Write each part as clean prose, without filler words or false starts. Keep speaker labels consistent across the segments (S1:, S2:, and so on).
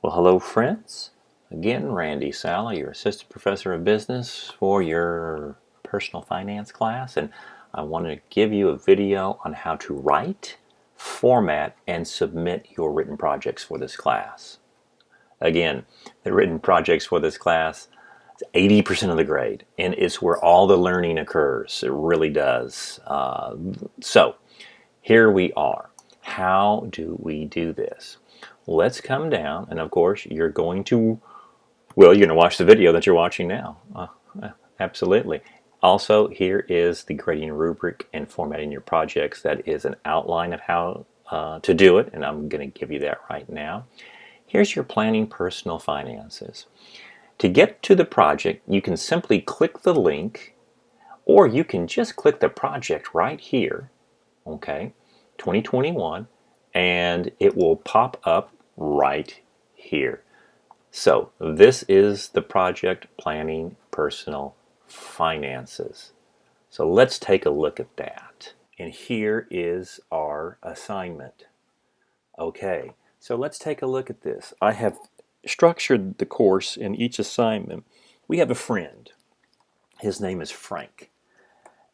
S1: Well, hello, friends. Again, Randy Saleh, your Assistant Professor of Business for your personal finance class. And I wanted to give you a video on how to write, format, and submit your written projects for this class. Again, the written projects for this class is 80% of the grade, and it's where all the learning occurs. It really does. So here we are. How do we do this? Let's come down, and of course you're going to watch the video that you're watching now. Absolutely. Also, here is the grading rubric and formatting your projects. That is an outline of how to do it, and I'm going to give you that right now. Here's your planning personal finances. To get to the project, you can simply click the link, or you can just click the project right here, okay, 2021, and it will pop up right here. So this is the project planning personal finances. So let's take a look at that. And here is our assignment. Okay, so let's take a look at this. I have structured the course in each assignment. We have a friend. His name is Frank.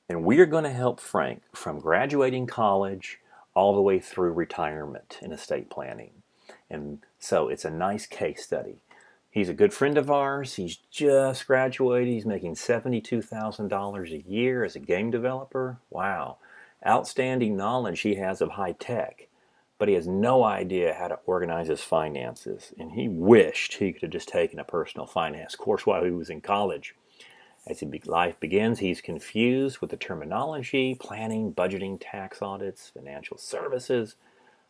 S1: And we are going to help Frank from graduating college all the way through retirement in estate planning. And so it's a nice case study. He's a good friend of ours. He's just graduated. He's making $72,000 a year as a game developer. Wow. Outstanding knowledge he has of high tech, but he has no idea how to organize his finances. And he wished he could have just taken a personal finance course while he was in college. As life begins, he's confused with the terminology, planning, budgeting, tax audits, financial services.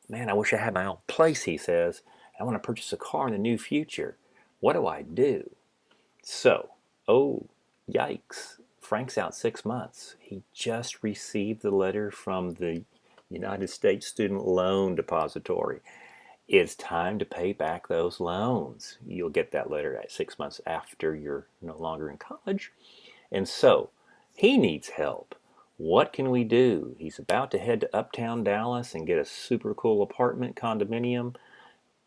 S1: Man, I wish I had my own place, he says. I want to purchase a car in the near future. What do I do? So, oh, yikes. Frank's out 6 months. He just received the letter from the United States Student Loan Depository. It's time to pay back those loans. You'll get that letter at 6 months after you're no longer in college. And so, he needs help. What can we do? He's about to head to Uptown Dallas and get a super cool apartment condominium.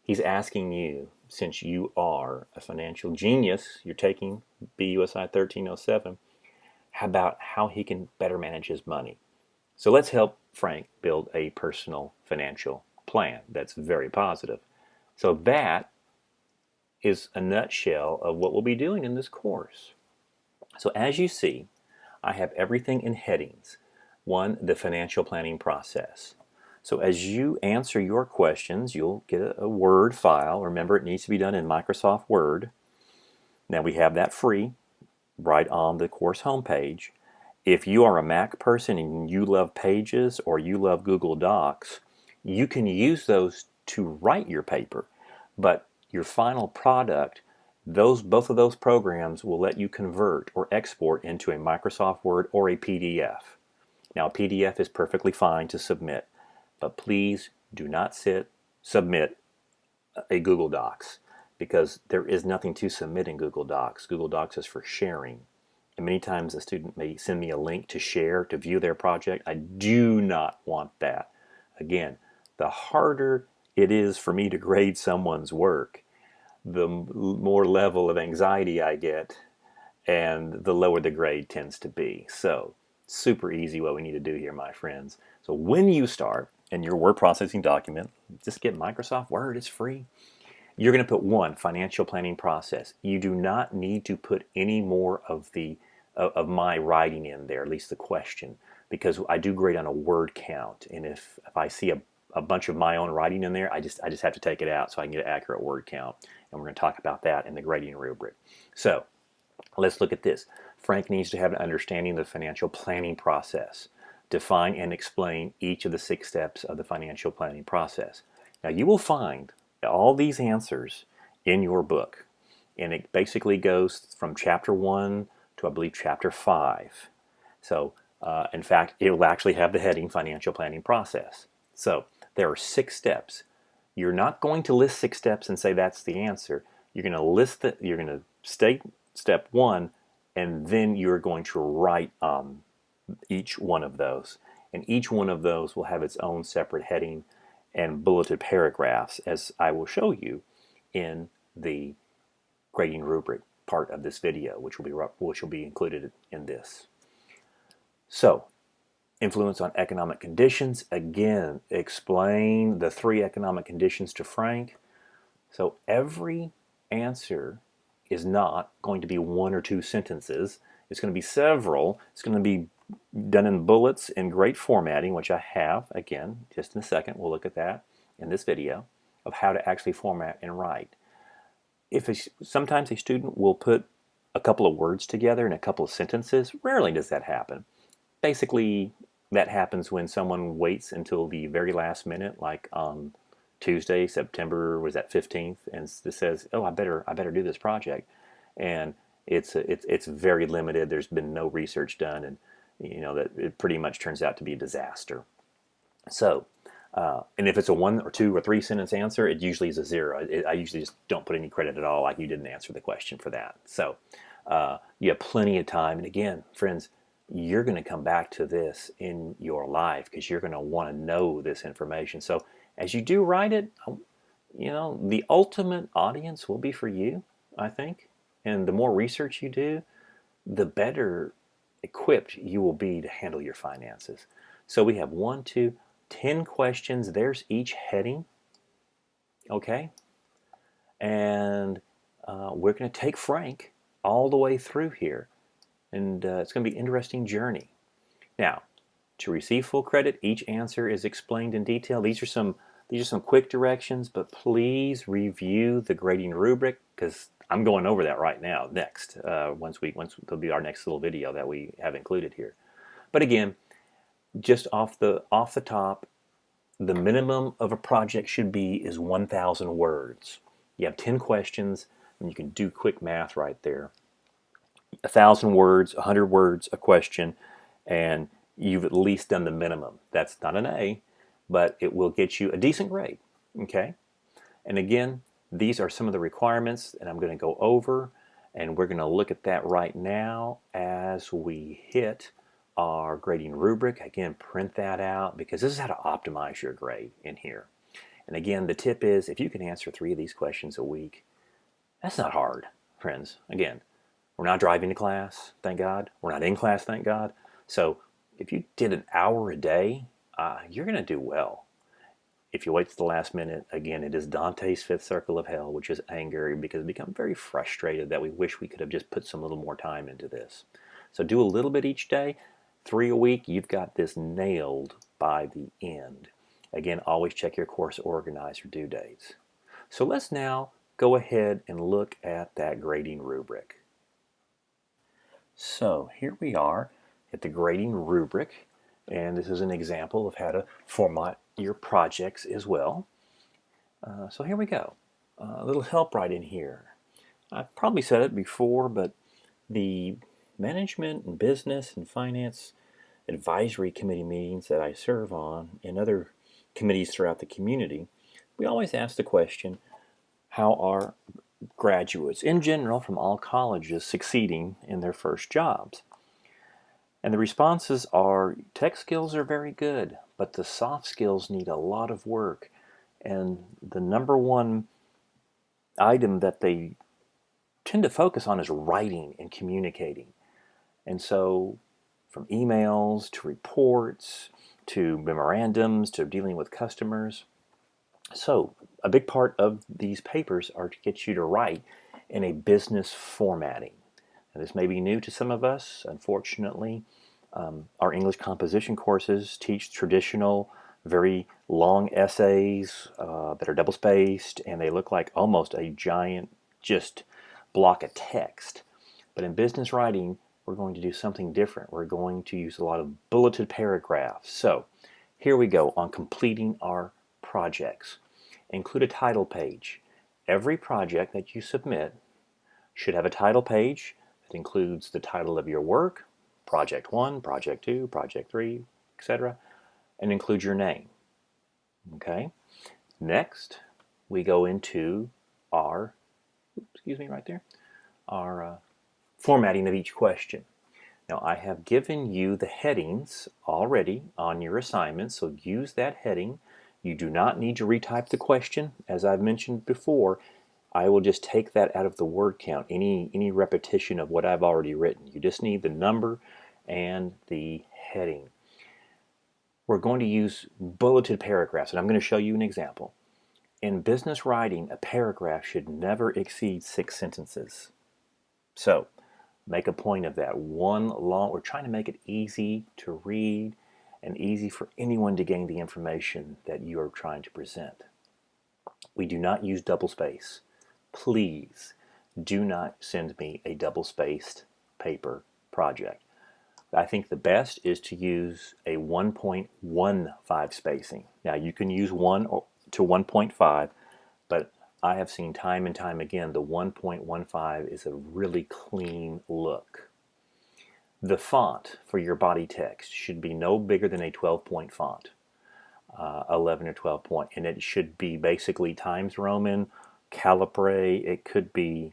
S1: He's asking you, since you are a financial genius, you're taking BUSI 1307, about how he can better manage his money. So let's help Frank build a personal financial plan that's very positive. So that is a nutshell of what we'll be doing in this course. So as you see, I have everything in headings. One, the financial planning process. So as you answer your questions, you'll get a Word file. Remember, it needs to be done in Microsoft Word. Now we have that free right on the course homepage. If you are a Mac person and you love Pages or you love Google Docs, you can use those to write your paper. But your final product, both of those programs will let you convert or export into a Microsoft Word or a PDF. Now, a PDF is perfectly fine to submit, but please do not submit a Google Docs, because there is nothing to submit in Google Docs. Google Docs is for sharing. And many times a student may send me a link to share, to view their project. I do not want that. Again, the harder it is for me to grade someone's work, the more level of anxiety I get, and the lower the grade tends to be. So, super easy what we need to do here, my friends. So when you start in your word processing document, just get Microsoft Word, it's free. You're going to put one, financial planning process. You do not need to put any more of my writing in there, at least the question, because I do grade on a word count. And if I see a bunch of my own writing in there, I just have to take it out so I can get an accurate word count. And we're going to talk about that in the grading rubric. So let's look at this. Frank needs to have an understanding of the financial planning process. Define and explain each of the 6 steps of the financial planning process. Now you will find all these answers in your book, and it basically goes from chapter 1 to, I believe, chapter 5. So in fact, it will actually have the heading financial planning process. So there are 6 steps. You're not going to list 6 steps and say that's the answer. You're going to state step 1, and then you're going to write each one of those. And each one of those will have its own separate heading and bulleted paragraphs, as I will show you in the grading rubric part of this video, which will be included in this. So, influence on economic conditions. Again, explain the 3 economic conditions to Frank. So every answer is not going to be 1 or 2 sentences. It's going to be several. It's going to be done in bullets in great formatting, which I have, again, just in a second. We'll look at that in this video of how to actually format and write. Sometimes a student will put a couple of words together in a couple of sentences. Rarely does that happen. Basically, that happens when someone waits until the very last minute, like on Tuesday, September, was that 15th, and says, "Oh, I better do this project," and it's very limited. There's been no research done, and that it pretty much turns out to be a disaster. So, and if it's a 1 or 2 or 3 sentence answer, it usually is a 0. I usually just don't put any credit at all, like you didn't answer the question for that. So, you have plenty of time, and again, friends, you're going to come back to this in your life because you're going to want to know this information. So as you do write it, the ultimate audience will be for you, I think. And the more research you do, the better equipped you will be to handle your finances. So we have 1, 2, 10 questions. There's each heading. Okay? And we're going to take Frank all the way through here. And it's going to be an interesting journey. Now, to receive full credit, each answer is explained in detail. These are some quick directions, but please review the grading rubric because I'm going over that right now. Next, once it'll be our next little video that we have included here. But again, just off the top, the minimum of a project should be is 1,000 words. You have 10 questions, and you can do quick math right there. 1,000 words, 100 words a question, and you've at least done the minimum. That's not an A, but it will get you a decent grade, okay? And again, these are some of the requirements that I'm going to go over, and we're going to look at that right now as we hit our grading rubric. Again, print that out because this is how to optimize your grade in here. And again, the tip is if you can answer 3 of these questions a week, that's not hard, friends. Again, we're not driving to class, thank God. We're not in class, thank God. So if you did an hour a day, you're going to do well. If you wait to the last minute, again, it is Dante's 5th circle of hell, which is anger, because we become very frustrated that we wish we could have just put some little more time into this. So do a little bit each day, 3 a week. You've got this nailed by the end. Again, always check your course organizer due dates. So let's now go ahead and look at that grading rubric. So here we are at the grading rubric, and this is an example of how to format your projects as well. So here we go. A little help right in here. I've probably said it before, but the management and business and finance advisory committee meetings that I serve on and other committees throughout the community, we always ask the question, how are graduates in general from all colleges succeeding in their first jobs? And the responses are tech skills are very good, but the soft skills need a lot of work. And the number one item that they tend to focus on is writing and communicating. And so from emails to reports to memorandums to dealing with customers. So a big part of these papers are to get you to write in a business formatting. Now, this may be new to some of us. Unfortunately, our English composition courses teach traditional, very long essays that are double-spaced, and they look like almost a giant just block of text. But in business writing, we're going to do something different. We're going to use a lot of bulleted paragraphs. So here we go on completing our projects. Include a title page. Every project that you submit should have a title page that includes the title of your work, Project 1, Project 2, Project 3, etc., and include your name. Okay? Next, we go into our, our formatting of each question. Now, I have given you the headings already on your assignment, so use that heading. You do not need to retype the question. As I've mentioned before, I will just take that out of the word count, any repetition of what I've already written. You just need the number and the heading. We're going to use bulleted paragraphs, and I'm going to show you an example. In business writing, a paragraph should never exceed 6 sentences. So make a point of that. We're trying to make it easy to read and easy for anyone to gain the information that you are trying to present. We do not use double space. Please do not send me a double-spaced paper project. I think the best is to use a 1.15 spacing. Now you can use 1 to 1.5, but I have seen time and time again the 1.15 is a really clean look. The font for your body text should be no bigger than a 12-point font, 11 or 12 point, and it should be basically Times Roman, Calipre, it could be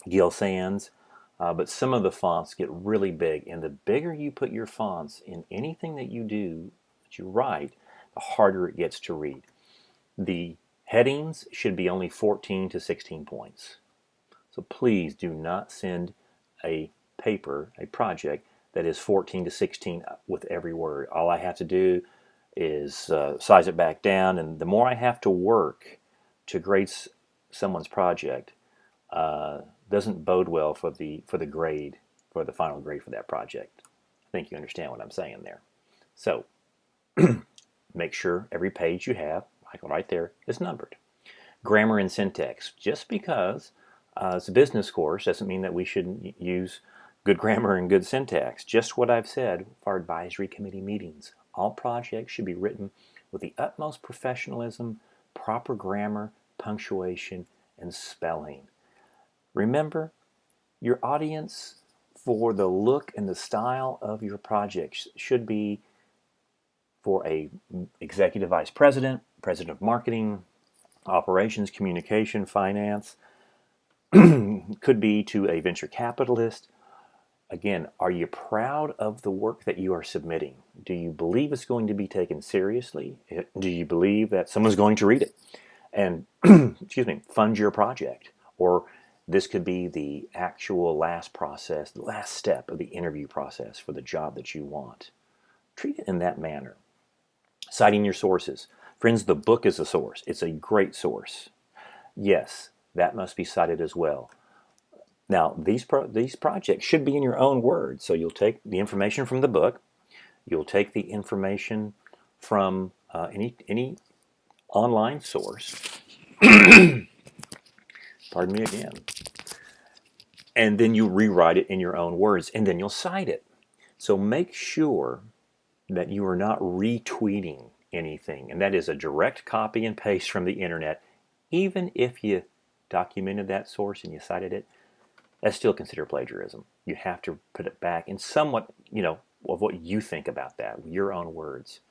S1: Gill Sans, but some of the fonts get really big, and the bigger you put your fonts in anything that you do, that you write, the harder it gets to read. The headings should be only 14 to 16 points. So please do not send a paper, a project, that is 14 to 16 with every word. All I have to do is size it back down, and the more I have to work to grade someone's project, doesn't bode well for the grade, for the final grade for that project. I think you understand what I'm saying there. So make sure every page you have, like right there, is numbered. Grammar and syntax. Just because it's a business course doesn't mean that we shouldn't use good grammar and good syntax. Just what I've said for our advisory committee meetings. All projects should be written with the utmost professionalism, proper grammar, punctuation, and spelling. Remember, your audience for the look and the style of your projects should be for a executive vice president, president of marketing, operations, communication, finance, could be to a venture capitalist. Again, are you proud of the work that you are submitting? Do you believe it's going to be taken seriously? Do you believe that someone's going to read it and excuse me, fund your project? Or this could be the actual last process, the last step of the interview process for the job that you want. Treat it in that manner. Citing your sources. Friends, the book is a source. It's a great source. Yes, that must be cited as well. Now, these projects should be in your own words. So you'll take the information from the book. You'll take the information from any online source. Pardon me again. And then you rewrite it in your own words, and then you'll cite it. So make sure that you are not retweeting anything, and that is a direct copy and paste from the internet. Even if you documented that source and you cited it, that's still considered plagiarism. You have to put it back in somewhat, of what you think about that, your own words.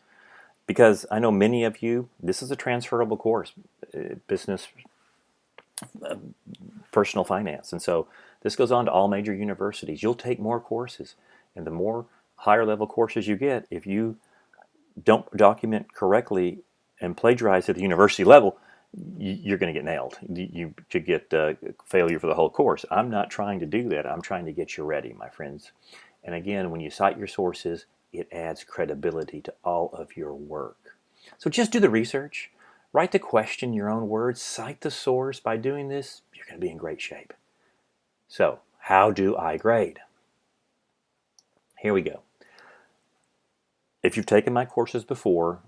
S1: Because I know many of you, this is a transferable course, business, personal finance. And so this goes on to all major universities. You'll take more courses, and the more higher level courses you get, if you don't document correctly and plagiarize at the university level, you're going to get nailed. You could get failure for the whole course. I'm not trying to do that. I'm trying to get you ready, my friends. And again, when you cite your sources, it adds credibility to all of your work. So just do the research. Write the question in your own words. Cite the source. By doing this, you're going to be in great shape. So, how do I grade? Here we go. If you've taken my courses before,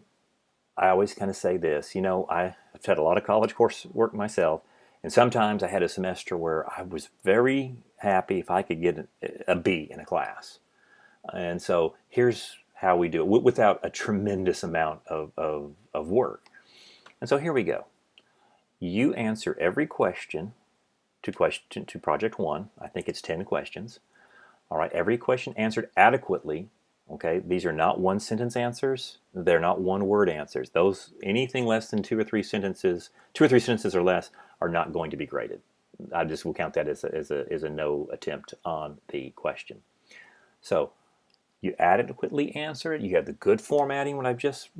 S1: I always kind of say this. I've had a lot of college coursework myself, and sometimes I had a semester where I was very happy if I could get a B in a class. And so here's how we do it without a tremendous amount of work. And so here we go. You answer every question to project 1. I think it's 10 questions. All right, every question answered adequately. Okay, these are not one sentence answers. They're not one word answers. Those, anything less than 2 or 3 sentences or less, are not going to be graded. I just will count that as a no attempt on the question. So you adequately answer it. You have the good formatting, what I've just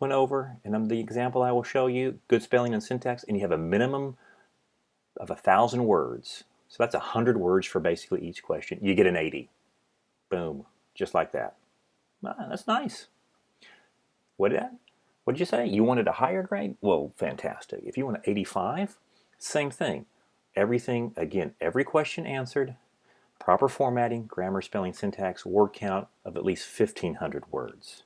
S1: went over, and the example I will show you, good spelling and syntax, and you have a minimum of 1,000 words, so that's 100 words for basically each question, you get an 80. Boom, just like that. That's nice. What did you say? You wanted a higher grade? Well, fantastic. If you want an 85, same thing. Everything, again, every question answered, proper formatting, grammar, spelling, syntax, word count of at least 1,500 words.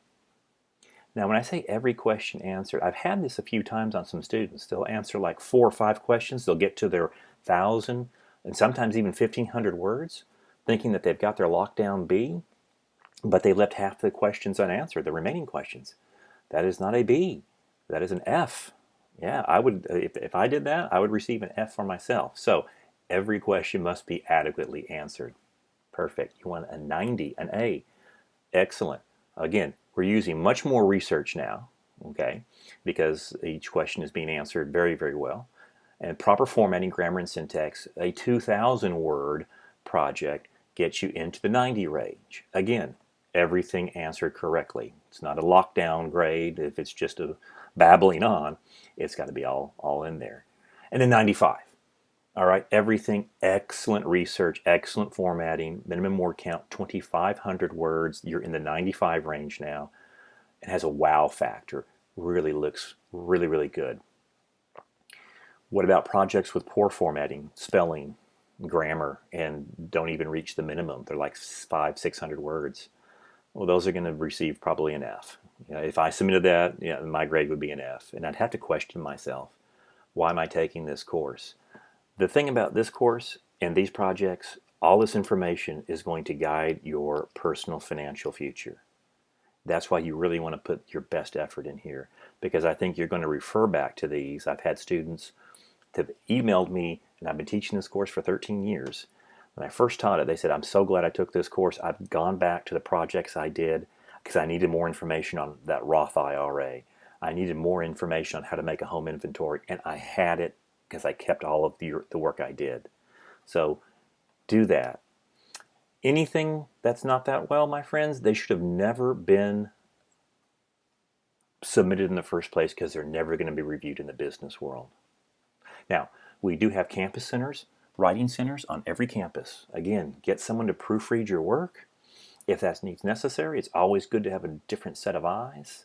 S1: Now, when I say every question answered, I've had this a few times on some students. They'll answer like 4 or 5 questions. They'll get to their 1,000 and sometimes even 1,500 words, thinking that they've got their lockdown B, but they left half the questions unanswered, the remaining questions. That is not a B. That is an F. Yeah, I would, if I did that, I would receive an F for myself. So every question must be adequately answered. Perfect. You want a 90, an A. Excellent. Again, we're using much more research now, okay, because each question is being answered very, very well. And proper formatting, grammar, and syntax, a 2,000 word project gets you into the 90 range. Again, everything answered correctly. It's not a lockdown grade. If it's just a babbling on, it's got to be all in there. And then 95. All right, everything, excellent research, excellent formatting, minimum word count, 2,500 words. You're in the 95 range now. It has a wow factor. Really looks really, really good. What about projects with poor formatting, spelling, grammar, and don't even reach the minimum? They're like 500-600 words. Well, those are going to receive probably an F. If I submitted that, my grade would be an F. And I'd have to question myself, why am I taking this course? The thing about this course and these projects, all this information is going to guide your personal financial future. That's why you really want to put your best effort in here, because I think you're going to refer back to these. I've had students that have emailed me, and I've been teaching this course for 13 years. When I first taught it, they said, I'm so glad I took this course. I've gone back to the projects I did because I needed more information on that Roth IRA. I needed more information on how to make a home inventory, and I had it because I kept all of the work I did. So do that. Anything that's not that well, my friends, they should have never been submitted in the first place because they're never going to be reviewed in the business world. Now, we do have campus centers, writing centers on every campus. Again, get someone to proofread your work. If that's needs necessary, it's always good to have a different set of eyes.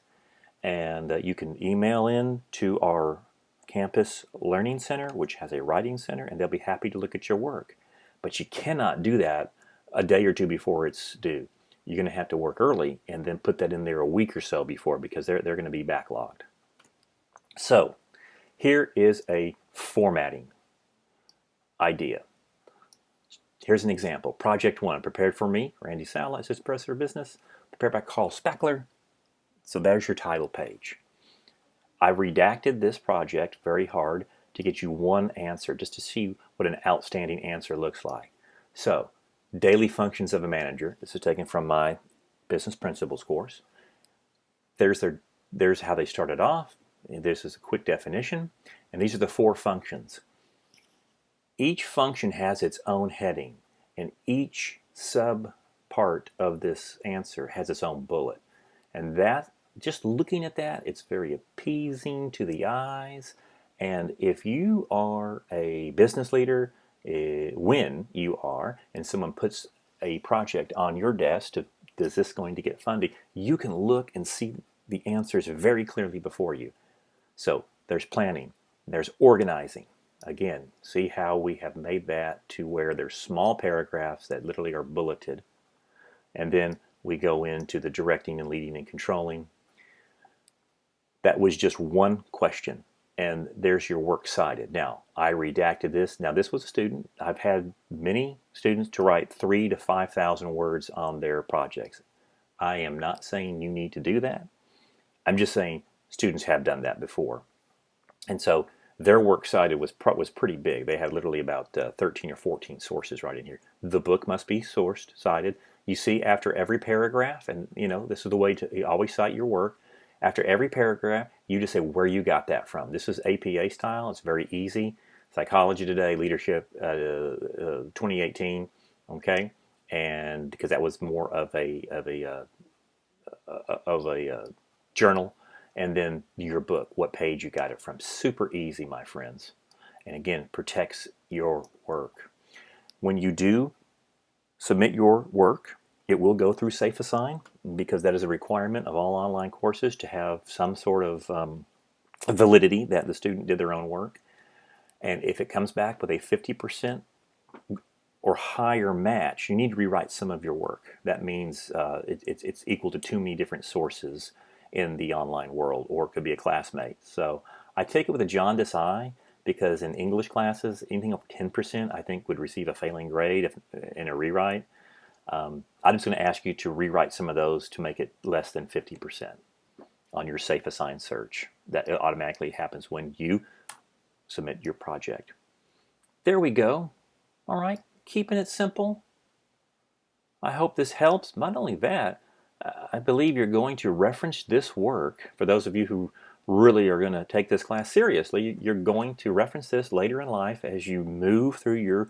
S1: And you can email in to our campus learning center, which has a writing center, and they'll be happy to look at your work. But you cannot do that a day or two before it's due. You're going to have to work early and then put that in there a week or so before, because they're going to be backlogged. So here is a formatting idea. Here's an example. Project 1, prepared for me, Randy Saleh, Assistant Professor of Business, prepared by Carl Spackler. So there's your title page. I redacted this project very hard to get you one answer, just to see what an outstanding answer looks like. So, daily functions of a manager. This is taken from my Business Principles course. There's how they started off. This is a quick definition. And these are the 4 functions. Each function has its own heading, and each sub part of this answer has its own bullet. And that, just looking at that, it's very appeasing to the eyes. And if you are a business leader, when you are, and someone puts a project on your desk to, is this going to get funded, you can look and see the answers very clearly before you. So there's planning, there's organizing. Again, see how we have made that to where there's small paragraphs that literally are bulleted. And then we go into the directing and leading and controlling. That was just one question. And there's your works cited. Now, I redacted this. Now, this was a student. I've had many students to write 3,000 to 5,000 words on their projects. I am not saying you need to do that. I'm just saying students have done that before. And so their works cited was pretty big. They had literally about 13 or 14 sources right in here. The book must be sourced, cited. You see, after every paragraph, and this is the way to always cite your work. After every paragraph, you just say where you got that from. This is APA style. It's very easy. Psychology Today, Leadership 2018, okay? And because that was more of a journal, and then your book, what page you got it from. Super easy, my friends. and again, protects your work. When you do submit your work, it will go through Safe Assign, because that is a requirement of all online courses to have some sort of validity that the student did their own work. And if it comes back with a 50% or higher match, you need to rewrite some of your work. That means it's equal to too many different sources in the online world, or it could be a classmate. So I take it with a jaundiced eye, because in English classes, anything over 10% I think would receive a failing grade in a rewrite. I'm just going to ask you to rewrite some of those to make it less than 50% on your Safe Assign search. That automatically happens when you submit your project. There we go. All right, keeping it simple. I hope this helps. Not only that, I believe you're going to reference this work. For those of you who really are going to take this class seriously, you're going to reference this later in life as you move through your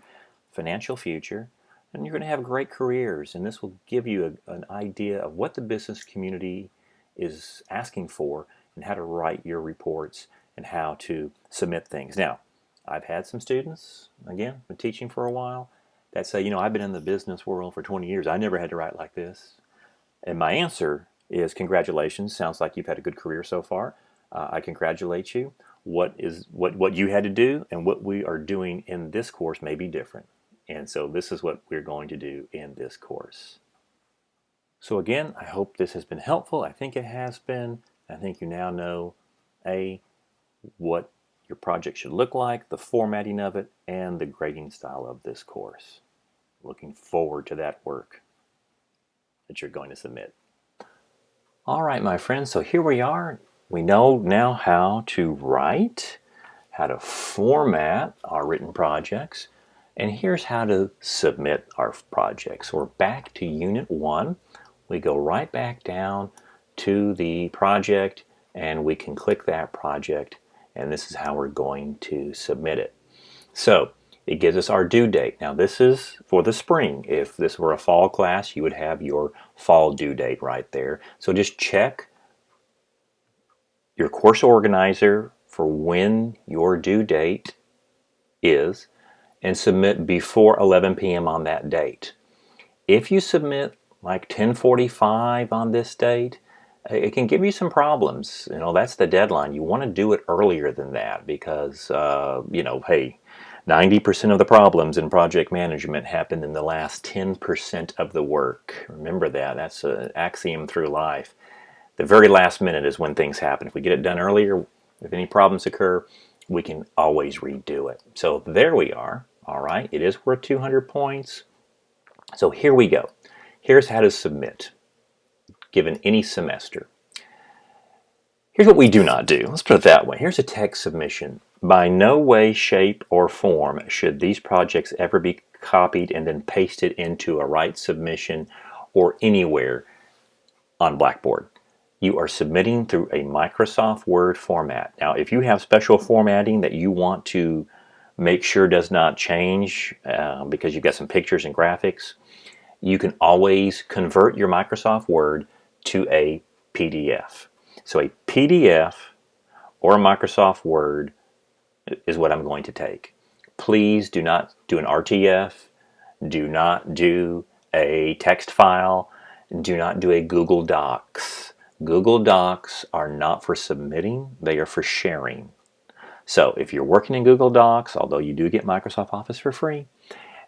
S1: financial future, and you're going to have great careers. And this will give you an idea of what the business community is asking for, and how to write your reports, and how to submit things. Now, I've had some students, again, been teaching for a while, that say, I've been in the business world for 20 years. I never had to write like this. And my answer is, congratulations. Sounds like you've had a good career so far. I congratulate you. What you had to do and what we are doing in this course may be different. And so this is what we're going to do in this course. So again, I hope this has been helpful. I think it has been. I think you now know, what your project should look like, the formatting of it, and the grading style of this course. Looking forward to that work that you're going to submit. All right, my friends, so here we are. We know now how to write, how to format our written projects, and here's how to submit our projects. We're back to Unit 1. We go right back down to the project, and we can click that project, and this is how we're going to submit it. So it gives us our due date. Now this is for the spring. If this were a fall class, you would have your fall due date right there. So just check your course organizer for when your due date is, and submit before 11 p.m. on that date. If you submit like 10:45 on this date, it can give you some problems. That's the deadline. You want to do it earlier than that, because hey, 90% of the problems in project management happen in the last 10% of the work. Remember that. That's an axiom through life. The very last minute is when things happen. If we get it done earlier, if any problems occur, we can always redo it. So there we are. All right, it is worth 200 points. So here we go. Here's how to submit, given any semester. Here's what we do not do. Let's put it that way. Here's a text submission. By no way, shape, or form should these projects ever be copied and then pasted into a Write submission or anywhere on Blackboard. You are submitting through a Microsoft Word format. Now, if you have special formatting that you want to make sure does not change because you've got some pictures and graphics, you can always convert your Microsoft Word to a PDF. So a PDF or a Microsoft Word is what I'm going to take. Please do not do an RTF. Do not do a text file. Do not do a Google Docs. Google Docs are not for submitting. They are for sharing. So if you're working in Google Docs, although you do get Microsoft Office for free,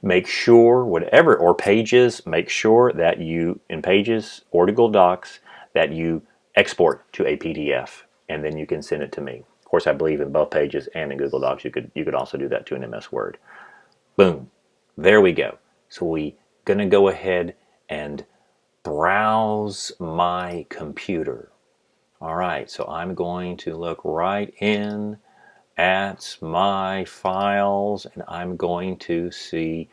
S1: make sure or Pages, make sure that you, in Pages or Google Docs, that you export to a PDF, and then you can send it to me. Of course, I believe in both Pages and in Google Docs, you could also do that to an MS Word. Boom. There we go. So we're going to go ahead and browse my computer. All right, so I'm going to look right in at my files, and I'm going to see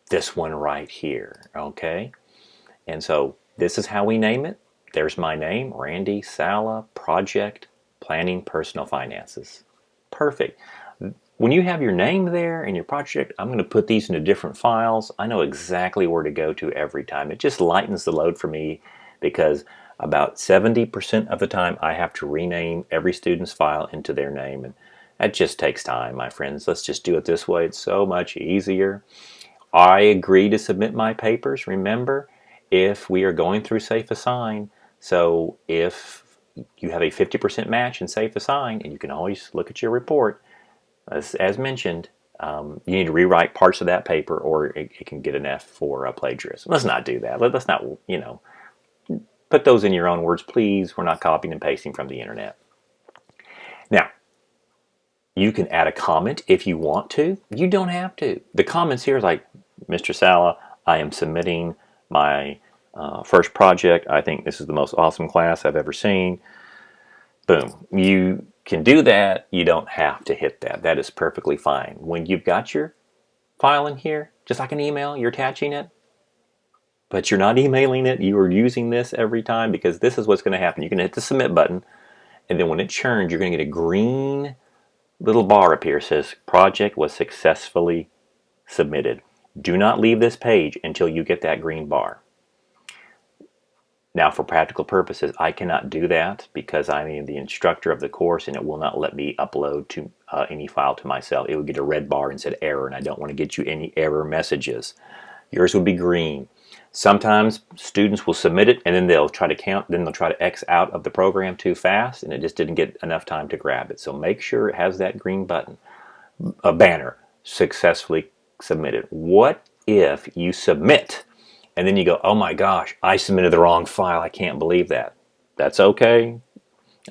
S1: this one right here, okay? And so this is how we name it. There's my name, Randy Saleh, Project Planning Personal Finances. Perfect. When you have your name there and your project, I'm going to put these into different files. I know exactly where to go to every time. It just lightens the load for me, because about 70% of the time I have to rename every student's file into their name. And That just takes time, my friends. Let's just do it this way. It's so much easier. I agree to submit my papers, remember, if we are going through Safe Assign. So if you have a 50% match in Safe Assign, and you can always look at your report, as mentioned, you need to rewrite parts of that paper, or it can get an F for plagiarism. Let's not do that. Let's not, put those in your own words, please. We're not copying and pasting from the internet. Now, you can add a comment if you want to. You don't have to. The comments here is like, Mr. Saleh, I am submitting my first project. I think this is the most awesome class I've ever seen. Boom. You can do that. You don't have to hit that. That is perfectly fine. When you've got your file in here, just like an email, you're attaching it, but you're not emailing it. You are using this every time, because this is what's going to happen. You're going to hit the submit button, and then when it churns, you're going to get a green little bar up here that says project was successfully submitted. Do not leave this page until you get that green bar. Now, for practical purposes, I cannot do that because I am the instructor of the course, and it will not let me upload to any file to myself. It would get a red bar and said error, and I don't want to get you any error messages. Yours would be green. Sometimes students will submit it, and then they'll try to X out of the program too fast, and it just didn't get enough time to grab it. So make sure it has that green button, a banner, successfully submitted. What if you submit and then you go, oh my gosh, I submitted the wrong file. I can't believe that. That's okay.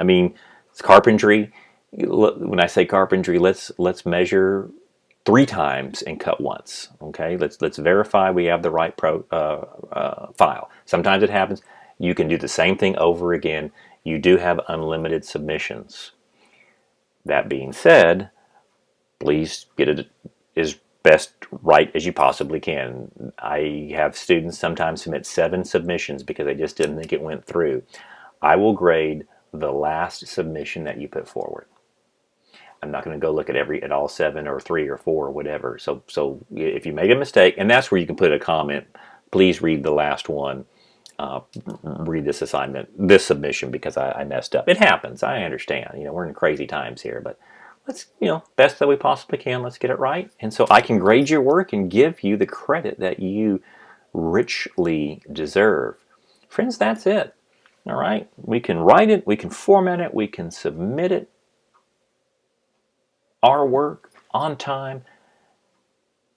S1: I mean, it's carpentry. When I say carpentry, let's measure 3 times and cut once. Okay, let's verify we have the right file. Sometimes it happens. You can do the same thing over again. You do have unlimited submissions. That being said, please get it as best right as you possibly can. I have students sometimes submit 7 submissions because they just didn't think it went through. I will grade the last submission that you put forward. I'm not going to go look at all 7 or 3 or 4 or whatever. So if you make a mistake, and that's where you can put a comment, please read the last one. Read this submission because I messed up. It happens. I understand. We're in crazy times here, but let's, best that we possibly can, let's get it right. And so I can grade your work and give you the credit that you richly deserve. Friends, that's it. All right? We can write it, we can format it, we can submit it, our work on time,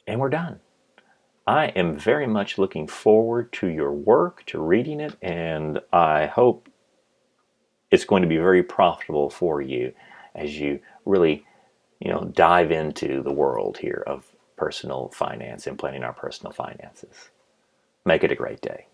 S1: and we're done. I am very much looking forward to your work, to reading it, and I hope it's going to be very profitable for you as you really, dive into the world here of personal finance and planning our personal finances. Make it a great day.